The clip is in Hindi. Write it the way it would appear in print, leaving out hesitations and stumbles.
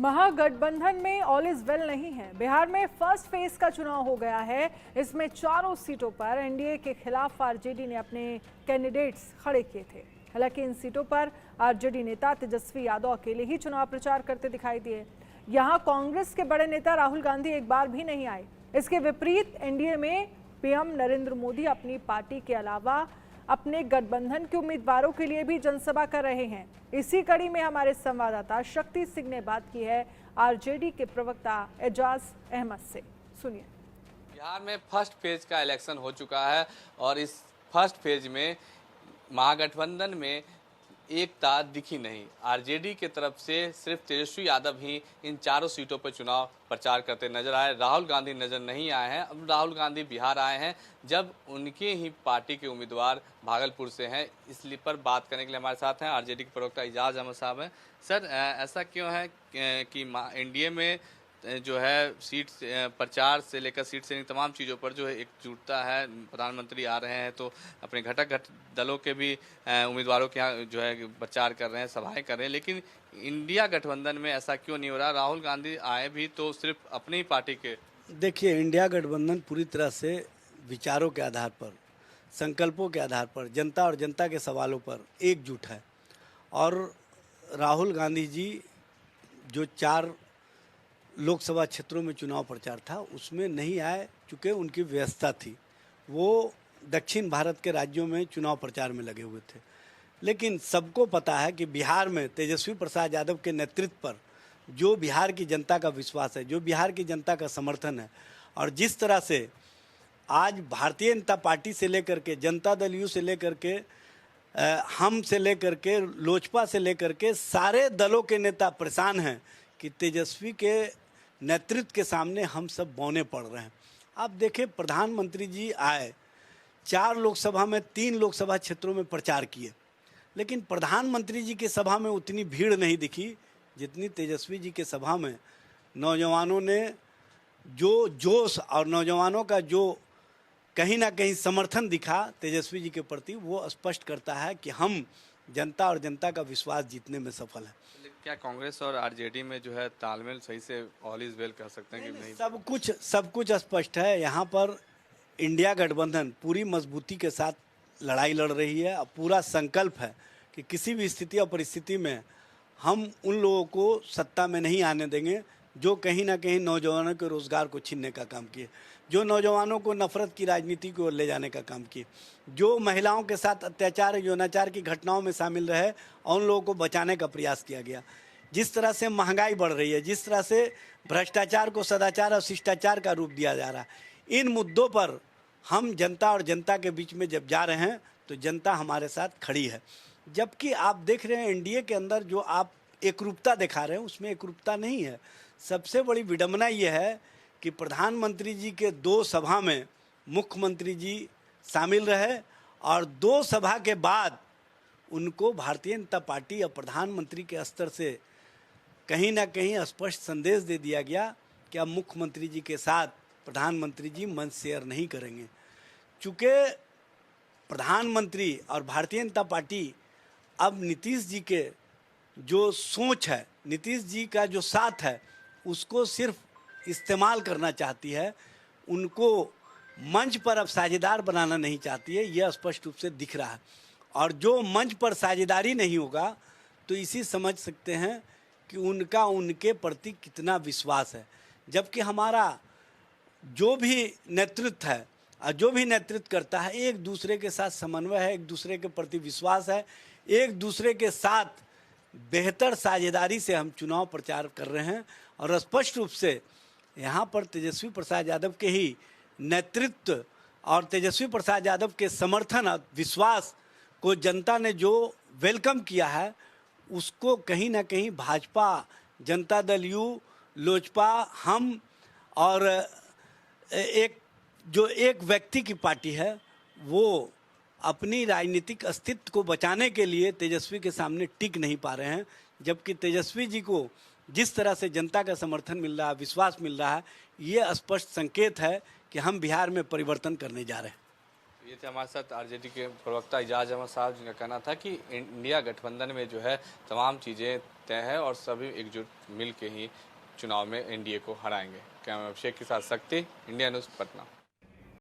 महागठबंधन में ऑल इज वेल नहीं है। बिहार में फर्स्ट फेज का चुनाव हो गया है। इसमें चारों सीटों पर एनडीए के खिलाफ आरजेडी ने अपने कैंडिडेट्स खड़े किए थे। हालांकि इन सीटों पर आरजेडी नेता तेजस्वी यादव अकेले ही चुनाव प्रचार करते दिखाई दिए। यहां कांग्रेस के बड़े नेता राहुल गांधी एक बार भी नहीं आए। इसके विपरीत एनडीए में पीएम नरेंद्र मोदी अपनी पार्टी के अलावा अपने गठबंधन के उम्मीदवारों के लिए भी जनसभा कर रहे हैं। इसी कड़ी में हमारे संवाददाता शक्ति सिंह ने बात की है आरजेडी के प्रवक्ता एजाज अहमद से। सुनिए। बिहार में फर्स्ट फेज का इलेक्शन हो चुका है और इस फर्स्ट फेज में महागठबंधन में एकता दिखी नहीं। आरजेडी के तरफ से सिर्फ तेजस्वी यादव ही इन चारों सीटों पर चुनाव प्रचार करते नजर आए। राहुल गांधी नजर नहीं आए हैं। अब राहुल गांधी बिहार आए हैं जब उनके ही पार्टी के उम्मीदवार भागलपुर से हैं। इसलिए पर बात करने के लिए हमारे साथ हैं आरजेडी के प्रवक्ता एजाज अहमद साहब हैं। सर, ऐसा क्यों है कि एनडीए में जो है सीट प्रचार से लेकर सीट से तमाम चीज़ों पर जो है एकजुटता है। प्रधानमंत्री आ रहे हैं तो अपने घटक दलों के भी उम्मीदवारों के यहाँ जो है प्रचार कर रहे हैं, सभाएं कर रहे हैं, लेकिन इंडिया गठबंधन में ऐसा क्यों नहीं हो रहा? राहुल गांधी आए भी तो सिर्फ अपनी ही पार्टी के। देखिए, इंडिया गठबंधन पूरी तरह से विचारों के आधार पर, संकल्पों के आधार पर, जनता और जनता के सवालों पर एकजुट है। और राहुल गांधी जी जो 4 लोकसभा क्षेत्रों में चुनाव प्रचार था उसमें नहीं आए, चूँकि उनकी व्यवस्था थी। वो दक्षिण भारत के राज्यों में चुनाव प्रचार में लगे हुए थे। लेकिन सबको पता है कि बिहार में तेजस्वी प्रसाद यादव के नेतृत्व पर जो बिहार की जनता का विश्वास है, जो बिहार की जनता का समर्थन है, और जिस तरह से आज भारतीय जनता पार्टी से लेकर के जनता दल यू से लेकर के हम से लेकर के लोजपा से लेकर के सारे दलों के नेता परेशान हैं कि तेजस्वी के नेतृत्व के सामने हम सब बौने पड़ रहे हैं। आप देखें, प्रधानमंत्री जी आए, 4 लोकसभा में 3 लोकसभा क्षेत्रों में प्रचार किए, लेकिन प्रधानमंत्री जी की सभा में उतनी भीड़ नहीं दिखी जितनी तेजस्वी जी के सभा में नौजवानों ने जो जोश और नौजवानों का जो कहीं ना कहीं समर्थन दिखा तेजस्वी जी के प्रति, वो स्पष्ट करता है कि हम जनता और जनता का विश्वास जीतने में सफल है। क्या कांग्रेस और आरजेडी में जो है तालमेल सही से ऑल इज वेल कह सकते हैं कि नहीं? सब कुछ स्पष्ट है। यहाँ पर इंडिया गठबंधन पूरी मजबूती के साथ लड़ाई लड़ रही है और पूरा संकल्प है कि किसी भी स्थिति और परिस्थिति में हम उन लोगों को सत्ता में नहीं आने देंगे जो कहीं ना कहीं नौजवानों के रोज़गार को छीनने का काम किए, जो नौजवानों को नफरत की राजनीति की ओर ले जाने का काम किए, जो महिलाओं के साथ अत्याचार यौनाचार की घटनाओं में शामिल रहे और उन लोगों को बचाने का प्रयास किया गया। जिस तरह से महंगाई बढ़ रही है, जिस तरह से भ्रष्टाचार को सदाचार और शिष्टाचार का रूप दिया जा रहा है, इन मुद्दों पर हम जनता और जनता के बीच में जब जा रहे हैं तो जनता हमारे साथ खड़ी है। जबकि आप देख रहे हैं एनडीए के अंदर जो आप एकरूपता दिखा रहे हैं उसमें एकरूपता नहीं है। सबसे बड़ी विडंबना ये है कि प्रधानमंत्री जी के 2 सभा में मुख्यमंत्री जी शामिल रहे और 2 सभा के बाद उनको भारतीय जनता पार्टी और प्रधानमंत्री के स्तर से कहीं ना कहीं स्पष्ट संदेश दे दिया गया कि अब मुख्यमंत्री जी के साथ प्रधानमंत्री जी मंच शेयर नहीं करेंगे। चूँकि प्रधानमंत्री और भारतीय जनता पार्टी अब नीतीश जी के जो सोच है, नीतीश जी का जो साथ है, उसको सिर्फ इस्तेमाल करना चाहती है, उनको मंच पर अब साझेदार बनाना नहीं चाहती है। यह स्पष्ट रूप से दिख रहा है। और जो मंच पर साझेदारी नहीं होगा तो इसी समझ सकते हैं कि उनका उनके प्रति कितना विश्वास है। जबकि हमारा जो भी नेतृत्व है और जो भी नेतृत्व करता है, एक दूसरे के साथ समन्वय है, एक दूसरे के प्रति विश्वास है, एक दूसरे के साथ बेहतर साझेदारी से हम चुनाव प्रचार कर रहे हैं। और स्पष्ट रूप से यहाँ पर तेजस्वी प्रसाद यादव के ही नेतृत्व और तेजस्वी प्रसाद यादव के समर्थन और विश्वास को जनता ने जो वेलकम किया है, उसको कहीं ना कहीं भाजपा, जनता दल यू, लोजपा, हम और एक व्यक्ति की पार्टी है, वो अपनी राजनीतिक अस्तित्व को बचाने के लिए तेजस्वी के सामने टिक नहीं पा रहे हैं। जबकि तेजस्वी जी को जिस तरह से जनता का समर्थन मिल रहा है, विश्वास मिल रहा है, ये स्पष्ट संकेत है कि हम बिहार में परिवर्तन करने जा रहे हैं। ये थे हमारे साथ आरजेडी के प्रवक्ता एजाज अहमद साहब, जिनका कहना था कि इंडिया गठबंधन में जो है तमाम चीज़ें तय है और सभी एकजुट मिल के ही चुनाव में एनडीए को हराएंगे। कैमरा अभिषेक के साथ शक्ति, इंडिया न्यूज़, पटना।